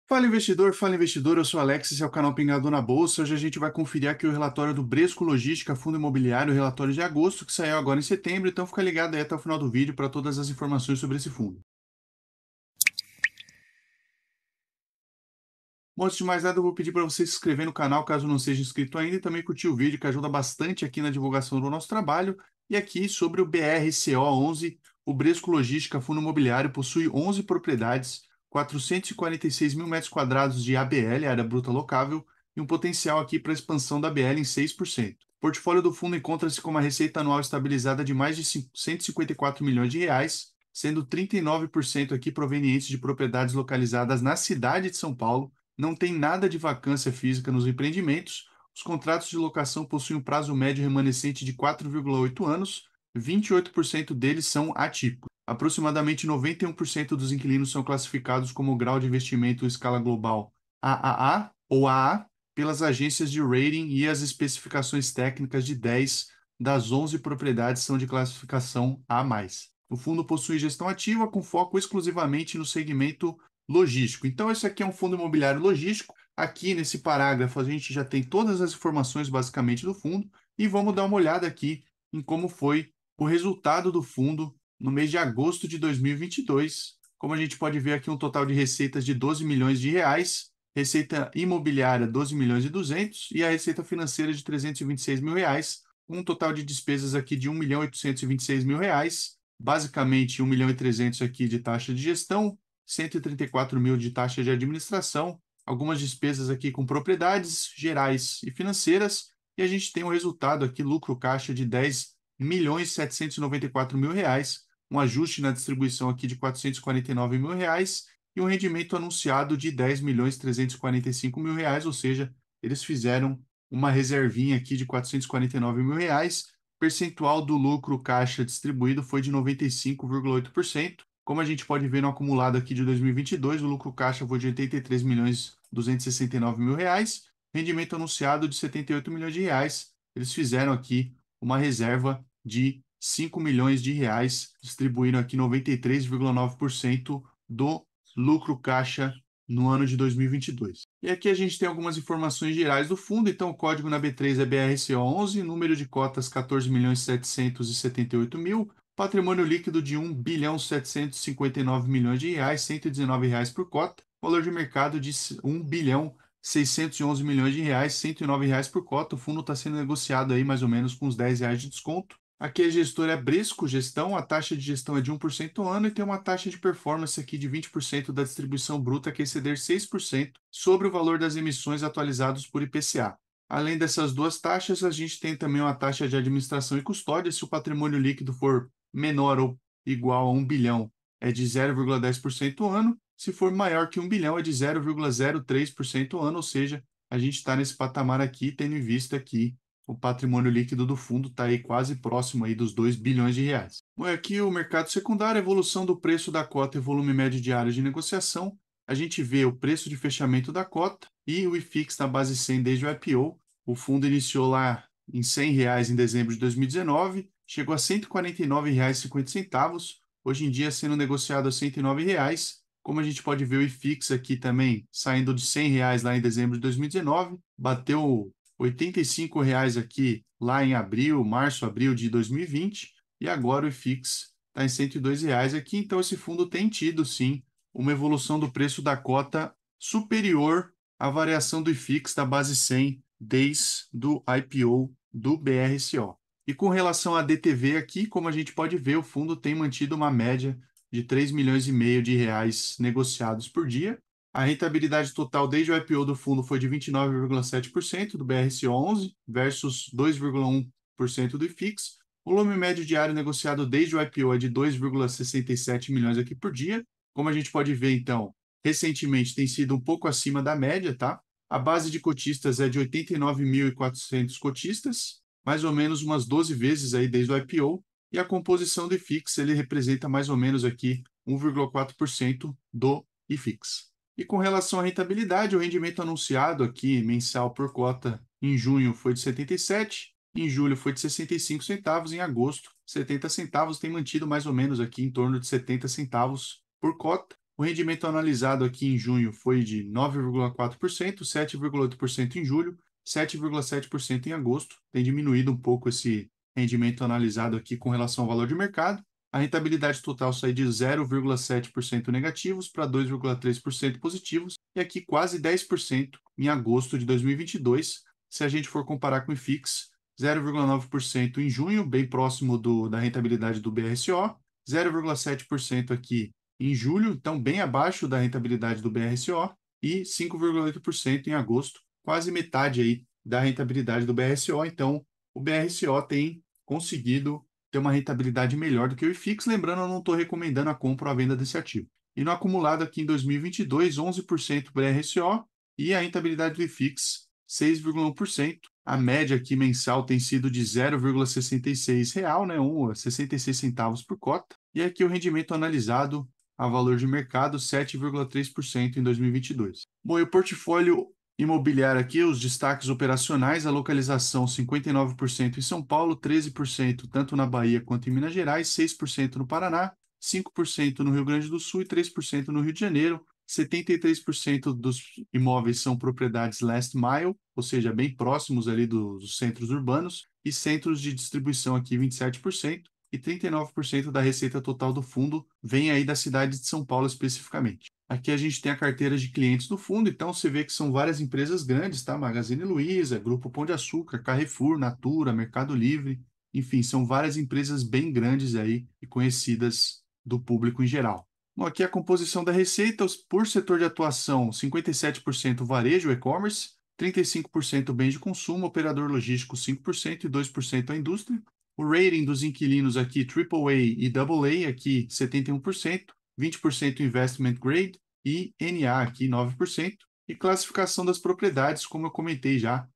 Fala investidor, eu sou o Alex, esse é o canal Pingado na Bolsa. Hoje a gente vai conferir aqui o relatório do Bresco Logística, Fundo Imobiliário, o relatório de agosto, que saiu agora em setembro, então fica ligado aí até o final do vídeo para todas as informações sobre esse fundo. Bom, antes de mais nada, eu vou pedir para você se inscrever no canal, caso não seja inscrito ainda, e também curtir o vídeo, que ajuda bastante aqui na divulgação do nosso trabalho. E aqui sobre o BRCO11, o Bresco Logística Fundo Imobiliário possui 11 propriedades, 446 mil metros quadrados de ABL, área bruta locável, e um potencial aqui para expansão da ABL em 6%. O portfólio do fundo encontra-se com uma receita anual estabilizada de mais de 154 milhões de reais, sendo 39% aqui provenientes de propriedades localizadas na cidade de São Paulo. Não tem nada de vacância física nos empreendimentos. Os contratos de locação possuem um prazo médio remanescente de 4,8 anos, 28% deles são atípicos. Aproximadamente 91% dos inquilinos são classificados como grau de investimento escala global AAA ou AA pelas agências de rating, e as especificações técnicas de 10 das 11 propriedades são de classificação A+. O fundo possui gestão ativa com foco exclusivamente no segmento logístico. Então, esse aqui é um fundo imobiliário logístico. Aqui nesse parágrafo a gente já tem todas as informações basicamente do fundo e vamos dar uma olhada aqui em como foi o resultado do fundo no mês de agosto de 2022. Como a gente pode ver aqui, um total de receitas de 12 milhões de reais, receita imobiliária 12 milhões e 200 e a receita financeira de 326 mil reais, um total de despesas aqui de 1 milhão 826 mil reais, basicamente 1 milhão e 300 aqui de taxa de gestão, 134 mil de taxa de administração, algumas despesas aqui com propriedades gerais e financeiras, e a gente tem um resultado aqui, lucro caixa de 10 milhões 794 mil reais, um ajuste na distribuição aqui de 449 mil reais e um rendimento anunciado de 10 milhões 345 mil reais, ou seja, eles fizeram uma reservinha aqui de 449 mil reais, percentual do lucro caixa distribuído foi de 95,8%. Como a gente pode ver no acumulado aqui de 2022, o lucro caixa foi de 83 milhões 269 mil reais, rendimento anunciado de 78 milhões de reais. Eles fizeram aqui uma reserva de 5 milhões de reais, distribuíram aqui 93,9% do lucro caixa no ano de 2022. E aqui a gente tem algumas informações gerais do fundo. Então, o código na B3 é BRCO11, número de cotas 14 milhões 778 mil, patrimônio líquido de 1 bilhão 759 milhões de reais, 119 reais por cota, valor de mercado de 1 bilhão 611 milhões de reais, 109 reais por cota. O fundo está sendo negociado aí mais ou menos com uns 10 reais de desconto. Aqui a gestora é Bresco Gestão, a taxa de gestão é de 1% ao ano e tem uma taxa de performance aqui de 20% da distribuição bruta, que exceder 6% sobre o valor das emissões atualizados por IPCA. Além dessas duas taxas, a gente tem também uma taxa de administração e custódia. Se o patrimônio líquido for menor ou igual a 1 bilhão, é de 0,10% ao ano. Se for maior que 1 bilhão, é de 0,03% ao ano, ou seja, a gente está nesse patamar aqui, tendo em vista que o patrimônio líquido do fundo está aí quase próximo aí dos 2 bilhões de reais. Bom, aqui o mercado secundário, evolução do preço da cota e volume médio diário de negociação. A gente vê o preço de fechamento da cota e o IFIX na base 100 desde o IPO. O fundo iniciou lá em R$ 100 reais em dezembro de 2019, chegou a R$ 149,50, hoje em dia sendo negociado a R$ 109 reais. Como a gente pode ver, o IFIX aqui também saindo de R$ 100 reais lá em dezembro de 2019, bateu R$ 85 reais aqui lá em abril, março, abril de 2020, e agora o IFIX está em R$ 102 reais aqui. Então esse fundo tem tido sim uma evolução do preço da cota superior à variação do IFIX da base 100 desde o IPO do BRCO. E com relação à DTV aqui, como a gente pode ver, o fundo tem mantido uma média de 3 milhões e meio de reais negociados por dia. A rentabilidade total desde o IPO do fundo foi de 29,7% do BRC11 versus 2,1% do IFIX. O volume médio diário negociado desde o IPO é de 2,67 milhões aqui por dia. Como a gente pode ver, então, recentemente tem sido um pouco acima da média, tá? A base de cotistas é de 89.400 cotistas, mais ou menos umas 12 vezes aí desde o IPO, e a composição do IFIX, ele representa mais ou menos aqui 1,4% do IFIX. E com relação à rentabilidade, o rendimento anunciado aqui mensal por cota em junho foi de 77, em julho foi de 65 centavos, em agosto 70 centavos, tem mantido mais ou menos aqui em torno de 70 centavos por cota. O rendimento analisado aqui em junho foi de 9,4%, 7,8% em julho, 7,7% em agosto. Tem diminuído um pouco esse rendimento analisado aqui com relação ao valor de mercado. A rentabilidade total sai de 0,7% negativos para 2,3% positivos, e aqui quase 10% em agosto de 2022. Se a gente for comparar com o IFIX, 0,9% em junho, bem próximo da rentabilidade do BRSO, 0,7% aqui em julho, então bem abaixo da rentabilidade do BRSO, e 5,8% em agosto, quase metade aí da rentabilidade do BRSO. Então, o BRSO tem conseguido ter uma rentabilidade melhor do que o IFIX. Lembrando, eu não estou recomendando a compra ou a venda desse ativo. E no acumulado aqui em 2022, 11% BRSO e a rentabilidade do IFIX, 6,1%. A média aqui mensal tem sido de 0,66 real, né, 66 centavos por cota. E aqui o rendimento analisado a valor de mercado, 7,3% em 2022. Bom, e o portfólio imobiliário aqui, os destaques operacionais, a localização 59% em São Paulo, 13% tanto na Bahia quanto em Minas Gerais, 6% no Paraná, 5% no Rio Grande do Sul e 3% no Rio de Janeiro. 73% dos imóveis são propriedades last mile, ou seja, bem próximos ali dos centros urbanos, e centros de distribuição aqui 27%, e 39% da receita total do fundo vem aí da cidade de São Paulo especificamente. Aqui a gente tem a carteira de clientes do fundo, então você vê que são várias empresas grandes, tá? Magazine Luiza, Grupo Pão de Açúcar, Carrefour, Natura, Mercado Livre, enfim, são várias empresas bem grandes aí e conhecidas do público em geral. Bom, aqui a composição da receita, por setor de atuação, 57% varejo, e-commerce, 35% bens de consumo, operador logístico 5% e 2% a indústria. O rating dos inquilinos aqui, AAA e AA, aqui 71%, 20% investment grade e NA aqui 9%. E classificação das propriedades, como eu comentei já,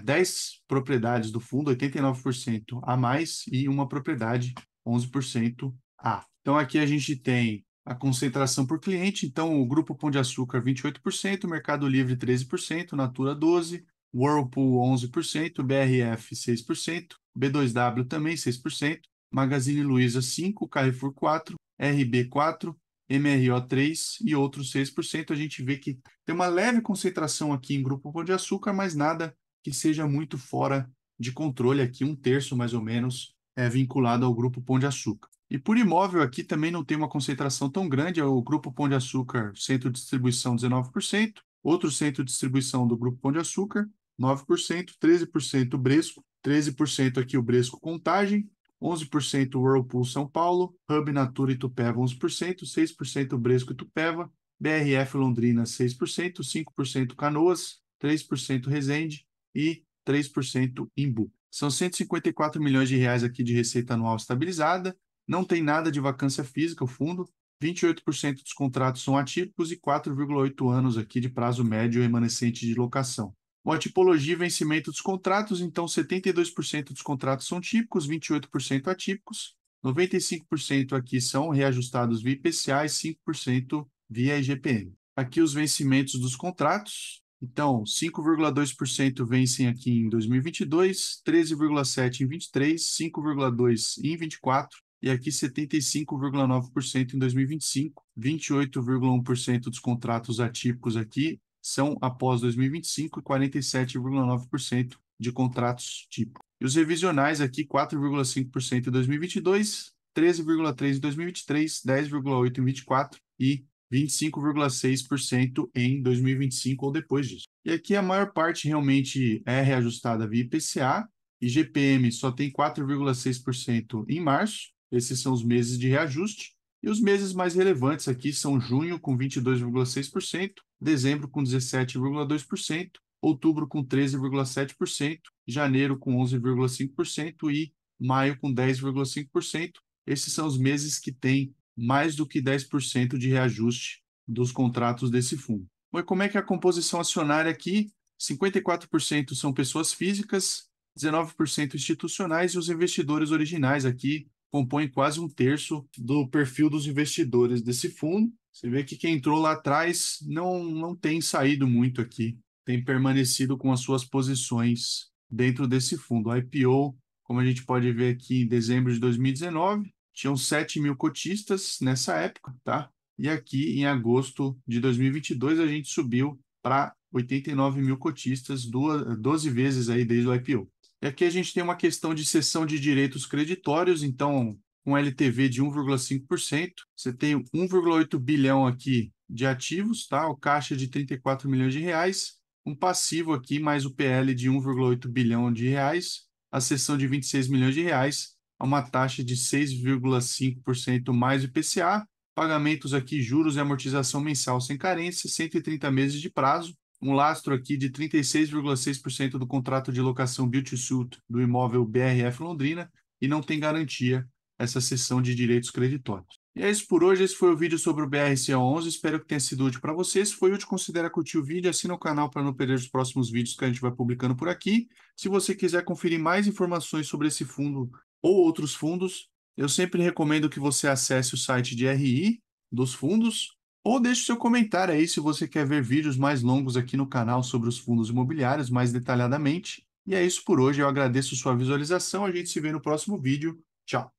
10 propriedades do fundo, 89% a mais, e uma propriedade, 11% a. Então aqui a gente tem a concentração por cliente, então o Grupo Pão de Açúcar 28%, Mercado Livre 13%, Natura 12%, Whirlpool 11%, BRF 6%, B2W também 6%, Magazine Luiza 5%, Carrefour 4%, RB 4%, MRO 3% e outros 6%. A gente vê que tem uma leve concentração aqui em Grupo Pão de Açúcar, mas nada que seja muito fora de controle aqui, 1/3 mais ou menos é vinculado ao Grupo Pão de Açúcar. E por imóvel aqui também não tem uma concentração tão grande, é o Grupo Pão de Açúcar, centro de distribuição 19%, outro centro de distribuição do Grupo Pão de Açúcar, 9%, 13% Bresco, 13% aqui o Bresco Contagem, 11% Whirlpool São Paulo, Hub Natura Itupeva 11%, 6% Bresco Itupeva, BRF Londrina 6%, 5% Canoas, 3% Resende e 3% Imbu. São 154 milhões de reais aqui de receita anual estabilizada, não tem nada de vacância física o fundo, 28% dos contratos são atípicos e 4,8 anos aqui de prazo médio remanescente de locação. Bom, a tipologia e vencimento dos contratos, então 72% dos contratos são típicos, 28% atípicos, 95% aqui são reajustados via IPCA e 5% via IGPM. Aqui os vencimentos dos contratos, então 5,2% vencem aqui em 2022, 13,7% em 23, 5,2% em 24, e aqui 75,9% em 2025, 28,1% dos contratos atípicos aqui são após 2025 e 47,9% de contratos típicos. E os revisionais aqui, 4,5% em 2022, 13,3% em 2023, 10,8% em 2024 e 25,6% em 2025 ou depois disso. E aqui a maior parte realmente é reajustada via IPCA, e GPM só tem 4,6% em março, esses são os meses de reajuste, e os meses mais relevantes aqui são junho com 22,6%, dezembro com 17,2%, outubro com 13,7%, janeiro com 11,5% e maio com 10,5%. Esses são os meses que têm mais do que 10% de reajuste dos contratos desse fundo. Bom, e como é que é a composição acionária aqui? 54% são pessoas físicas, 19% institucionais, e os investidores originais aqui compõem quase 1/3 do perfil dos investidores desse fundo. Você vê que quem entrou lá atrás não tem saído muito aqui, tem permanecido com as suas posições dentro desse fundo. O IPO, como a gente pode ver aqui em dezembro de 2019, tinham 7 mil cotistas nessa época, tá? e aqui em agosto de 2022 a gente subiu para 89 mil cotistas, 12 vezes aí desde o IPO. E aqui a gente tem uma questão de cessão de direitos creditórios, então com LTV de 1,5%, você tem 1,8 bilhão aqui de ativos, tá? O caixa de 34 milhões de reais, um passivo aqui mais o PL de 1,8 bilhão de reais, a cessão de 26 milhões de reais, a uma taxa de 6,5% mais o IPCA, pagamentos aqui, juros e amortização mensal sem carência, 130 meses de prazo, um lastro aqui de 36,6% do contrato de locação Build to Suit do imóvel BRF Londrina e não tem garantia essa cessão de direitos creditórios. E é isso por hoje, esse foi o vídeo sobre o BRCA11, espero que tenha sido útil para você. Se foi útil, considere curtir o vídeo, assina o canal para não perder os próximos vídeos que a gente vai publicando por aqui. Se você quiser conferir mais informações sobre esse fundo ou outros fundos, eu sempre recomendo que você acesse o site de RI dos fundos ou deixe seu comentário aí se você quer ver vídeos mais longos aqui no canal sobre os fundos imobiliários mais detalhadamente. E é isso por hoje, eu agradeço sua visualização, a gente se vê no próximo vídeo. Tchau!